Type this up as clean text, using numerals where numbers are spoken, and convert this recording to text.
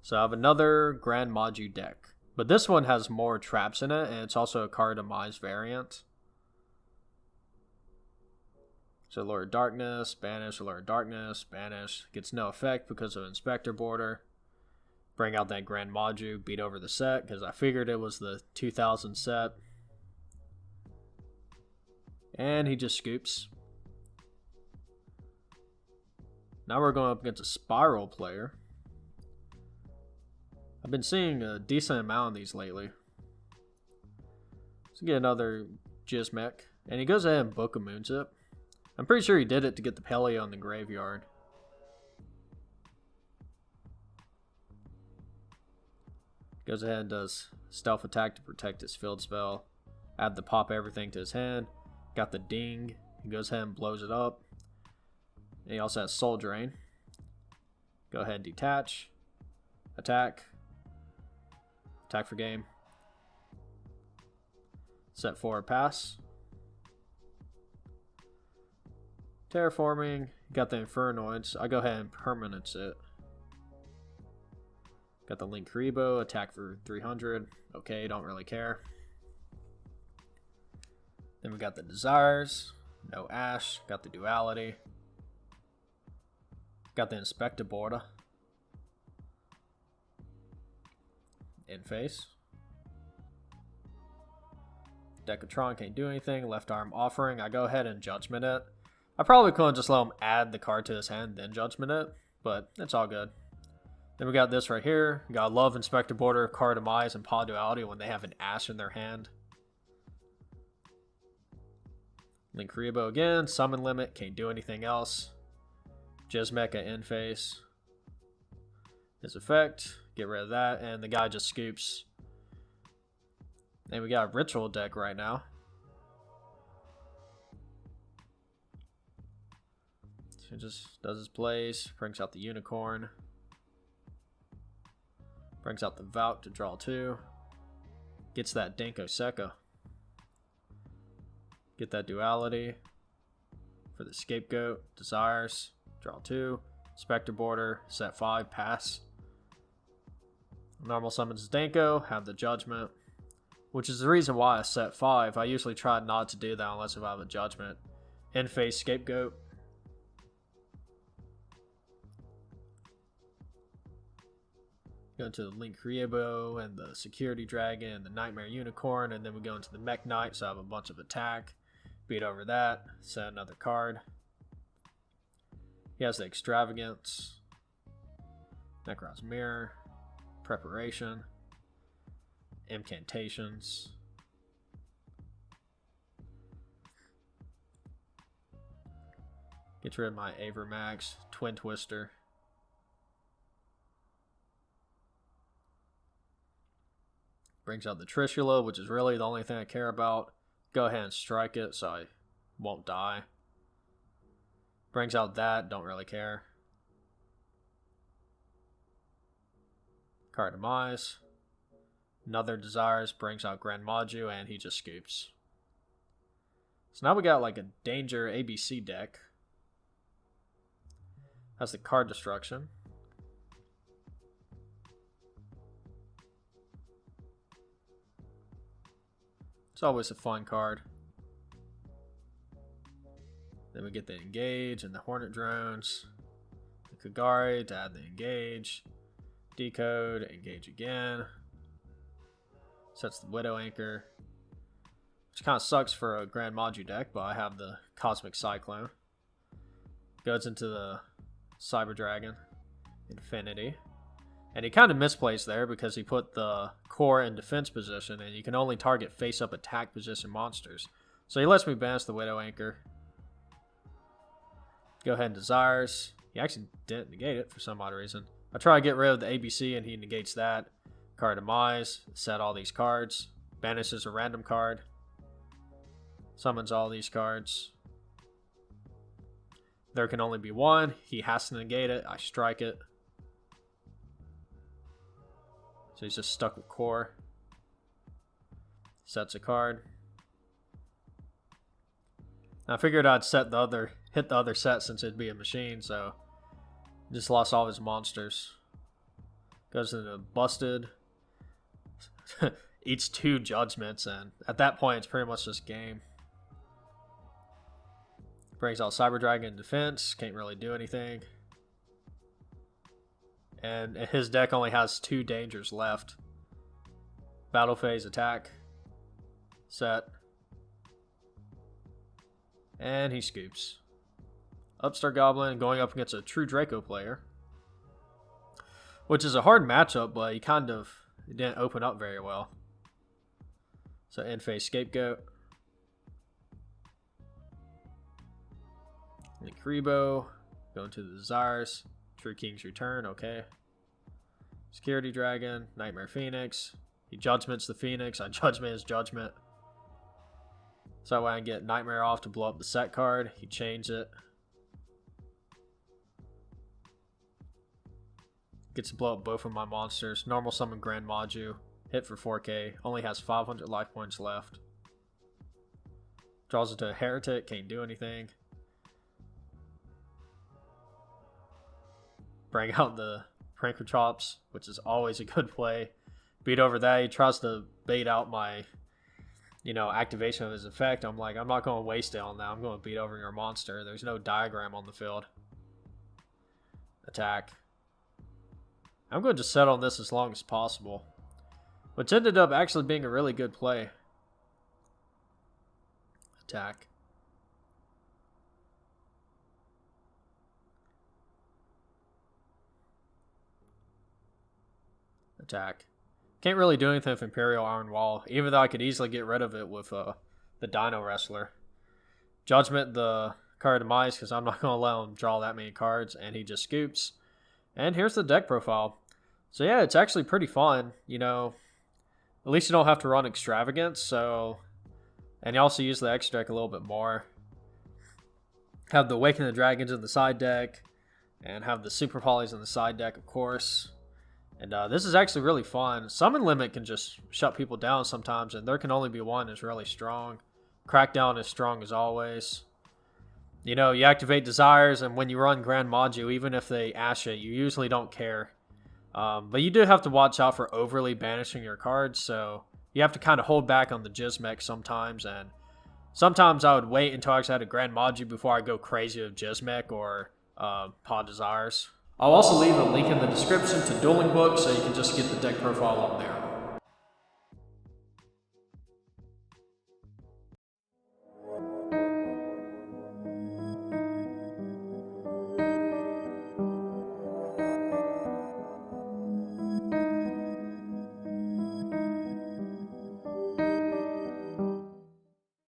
So I have another Gren Maju deck. But this one has more traps in it, and it's also a card Demise variant. So Lord of Darkness, banish, Lord of Darkness, banish. Gets no effect because of Inspector Border. Bring out that Gren Maju, beat over the set, because I figured it was the 2000 set. And he just scoops. Now we're going up against a Spiral player. I've been seeing a decent amount of these lately. Let's get another Gizmek. And he goes ahead and Book a Moonzip. I'm pretty sure he did it to get the Pelio in the graveyard. Goes ahead and does Stealth Attack to protect his field spell. Add the Pop Everything to his hand. Got the Ding. He goes ahead and blows it up. And he also has Soul Drain. Go ahead and detach. Attack. Attack for game. Set 4, pass. Terraforming. Got the Infernoids. I go ahead and permanence it. Got the Link Rebo. Attack for 300. Okay, don't really care. Then we got the Desires. No Ash. Got the Duality. Got the Inspector Border. In face. Decatron can't do anything. Left arm offering. I go ahead and Judgment it. I probably couldn't just let him add the card to his hand, then Judgment it, but it's all good. Then we got this right here. We got Love Inspector Border, card Demise, and Paw Duality when they have an Ash in their hand. Link Rebo again. Summon limit. Can't do anything else. Gizmek at in face. His effect. Get rid of that. And the guy just scoops. And we got a Ritual deck right now. He just does his plays. Brings out the Unicorn. Brings out the Valk to draw 2. Gets that Denko Seka. Get that Duality. For the Scapegoat. Desires. Draw 2. Spectre Border. Set 5. Pass. Normal summons Denko. Have the Judgment. Which is the reason why I set 5. I usually try not to do that unless if I have a Judgment. In face Scapegoat. Go into the Link Rebo and the Security Dragon and the Nightmare Unicorn, and then we go into the Mech Knight, so I have a bunch of attack. Beat over that, set another card. He has the Extravagance, Necron's Mirror, Preparation, Incantations. Get rid of my Avermax, Twin Twister. Brings out the Trishula, which is really the only thing I care about. Go ahead and strike it so I won't die. Brings out that, don't really care. Card Demise. Another Desires, brings out Gren Maju, and he just scoops. So now we got like a Danger ABC deck. Has the Card Destruction. It's always a fun card. Then we get the Engage and the Hornet Drones. The Kagari to add the Engage. Decode, Engage again. Sets the Widow Anchor. Which kind of sucks for a Gren Maju deck, but I have the Cosmic Cyclone. Goes into the Cyber Dragon. Infinity. And he kind of misplaced there because he put the core in defense position, and you can only target face-up attack position monsters. So he lets me banish the Widow Anchor. Go ahead and Desires. He actually didn't negate it for some odd reason. I try to get rid of the ABC, and he negates that. Card Demise. Set all these cards. Banishes a random card. Summons all these cards. There can only be one. He has to negate it. I strike it. So he's just stuck with core. Sets a card. I figured I'd hit the other set since it'd be a machine, so just lost all his monsters. Goes into busted. Eats 2 judgments, and at that point, it's pretty much just game. Brings out Cyber Dragon defense. Can't really do anything. And his deck only has 2 dangers left. Battle phase attack. Set. And he scoops. Upstart Goblin going up against a true Draco player. Which is a hard matchup, but he kind of didn't open up very well. So end phase Scapegoat. Nekribo. Going to the Desires. True King's Return, okay. Security Dragon. Nightmare Phoenix. He judgments the Phoenix. I judgment his judgment. So that way I can get Nightmare off to blow up the set card. He changed it. Gets to blow up both of my monsters. Normal summon Gren Maju. Hit for 4k. Only has 500 life points left. Draws into a Heretic. Can't do anything. Bring out the Prankertrops, which is always a good play. Beat over that. He tries to bait out my, activation of his effect. I'm like, I'm not going to waste it on that. I'm going to beat over your monster. There's no diagram on the field. Attack. I'm going to just set on this as long as possible. Which ended up actually being a really good play. Attack. Attack. Can't really do anything with Imperial Iron Wall, even though I could easily get rid of it with the Dino Wrestler. Judgment the card Demise, because I'm not going to let him draw that many cards, and he just scoops. And here's the deck profile. So yeah, it's actually pretty fun, At least you don't have to run Extravagance, so... And you also use the extra deck a little bit more. Have the Awaken the Dragons in the side deck, and have the Super Polys in the side deck, of course. And this is actually really fun. Summon Limit can just shut people down sometimes, and There Can Only Be One is really strong. Crackdown is strong as always. You activate Desires, and when you run Gren Maju, even if they ash it, you usually don't care. But you do have to watch out for overly banishing your cards, so you have to kind of hold back on the Jizmech sometimes, and sometimes I would wait until I actually had a Gren Maju before I go crazy with Jizmech or Pod Desires. I'll also leave a link in the description to Dueling Book so you can just get the deck profile on there.